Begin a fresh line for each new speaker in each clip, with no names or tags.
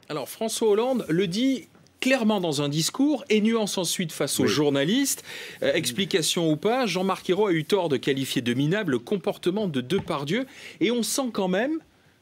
Alors François Hollande le dit clairement dans un discours et nuance ensuite face aux journalistes. Explication ou pas, Jean-Marc Ayrault a eu tort de qualifier de minable le comportement de Depardieu. Et on sent quand même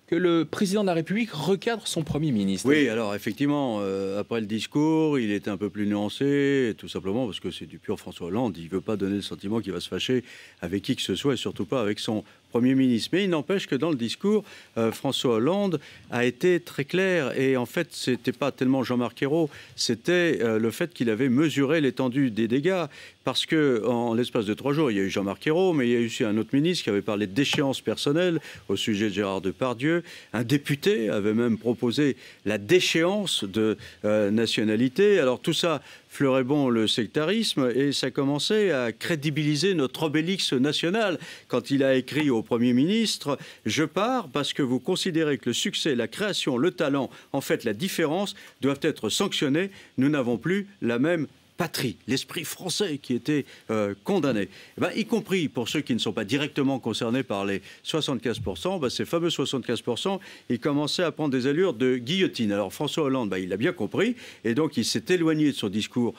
que le président de la République recadre son Premier ministre.
Oui, alors effectivement, après le discours, il était un peu plus nuancé, tout simplement parce que c'est du pur François Hollande. Il ne veut pas donner le sentiment qu'il va se fâcher avec qui que ce soit et surtout pas avec son Premier ministre. Mais il n'empêche que dans le discours, François Hollande a été très clair. Et en fait, ce n'était pas tellement Jean-Marc Ayrault, c'était le fait qu'il avait mesuré l'étendue des dégâts. Parce qu'en l'espace de 3 jours, il y a eu Jean-Marc Ayrault, mais il y a eu aussi un autre ministre qui avait parlé de déchéance personnelle au sujet de Gérard Depardieu. Un député avait même proposé la déchéance de nationalité. Alors tout ça fleurait bon le sectarisme et ça commençait à crédibiliser notre obélix national quand il a écrit au Premier ministre « Je pars parce que vous considérez que le succès, la création, le talent, en fait la différence, doivent être sanctionnés. Nous n'avons plus la même patrie, l'esprit français qui était condamné. » Y compris pour ceux qui ne sont pas directement concernés par les 75%, ces fameux 75%, ils commençaient à prendre des allures de guillotine. Alors François Hollande, il l'a bien compris, et donc il s'est éloigné de son discours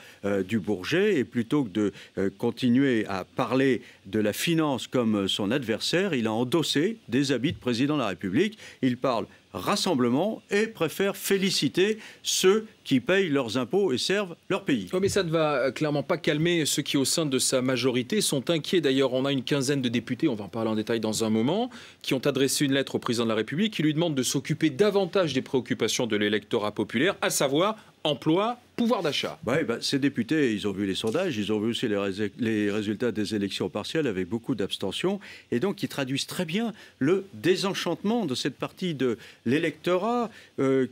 du Bourget, et plutôt que de continuer à parler de la finance comme son adversaire, il a endossé des habits de président de la République. Il parle rassemblement et préfère féliciter ceux qui payent leurs impôts et servent leur pays.
Oui, mais ça ne va clairement pas calmer ceux qui, au sein de sa majorité, sont inquiets. D'ailleurs, on a une quinzaine de députés, on va en parler en détail dans un moment, qui ont adressé une lettre au président de la République qui lui demande de s'occuper davantage des préoccupations de l'électorat populaire, à savoir emploi, pouvoir d'achat.
Ces députés, ils ont vu les sondages, ils ont vu aussi les résultats des élections partielles avec beaucoup d'abstention, et donc ils traduisent très bien le désenchantement de cette partie de l'électorat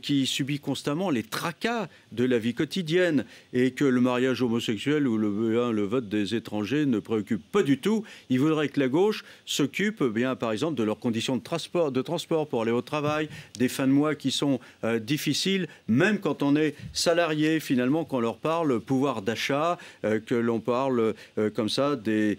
qui subit constamment les tracas de la vie quotidienne, et que le mariage homosexuel ou le vote des étrangers ne préoccupe pas du tout. Ils voudraient que la gauche s'occupe par exemple de leurs conditions de transport pour aller au travail, des fins de mois qui sont difficiles, même quand on est salarié, finalement, qu'on leur parle pouvoir d'achat, que l'on parle comme ça des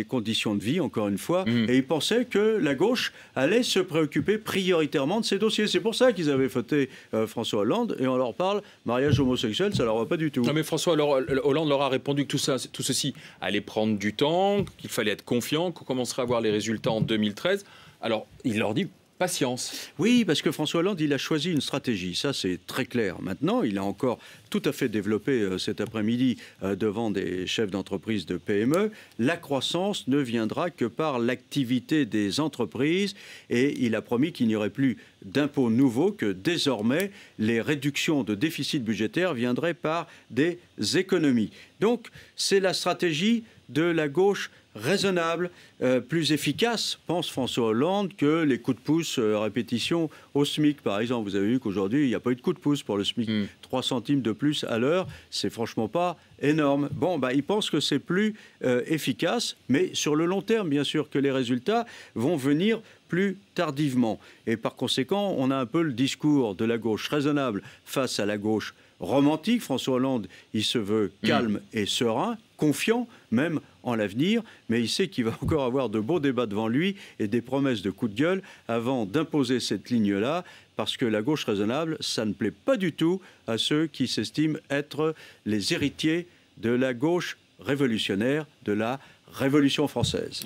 conditions de vie, encore une fois. Et ils pensaient que la gauche allait se préoccuper prioritairement de ces dossiers. C'est pour ça qu'ils avaient voté François Hollande, et on leur parle mariage homosexuel, ça leur va pas du tout.
Non, mais François Hollande leur a répondu que tout ceci allait prendre du temps, qu'il fallait être confiant, qu'on commencerait à voir les résultats en 2013. Alors, il leur dit patience.
Oui, parce que François Hollande, il a choisi une stratégie. Ça, c'est très clair. Maintenant, il a encore tout à fait développé cet après-midi devant des chefs d'entreprise de PME. La croissance ne viendra que par l'activité des entreprises, et il a promis qu'il n'y aurait plus d'impôts nouveaux, que désormais, les réductions de déficit budgétaire viendraient par des économies. Donc, c'est la stratégie de la gauche raisonnable, plus efficace, pense François Hollande, que les coups de pouce à répétition au SMIC. Par exemple, vous avez vu qu'aujourd'hui, il n'y a pas eu de coup de pouce pour le SMIC. 3 centimes de plus à l'heure, c'est franchement pas énorme. Il pense que c'est plus efficace, mais sur le long terme, bien sûr, que les résultats vont venir plus tardivement. Et par conséquent, on a un peu le discours de la gauche raisonnable face à la gauche romantique. François Hollande, il se veut calme et serein, confiant même en l'avenir, mais il sait qu'il va encore avoir de beaux débats devant lui et des promesses de coups de gueule avant d'imposer cette ligne-là, parce que la gauche raisonnable, ça ne plaît pas du tout à ceux qui s'estiment être les héritiers de la gauche révolutionnaire, de la Révolution française.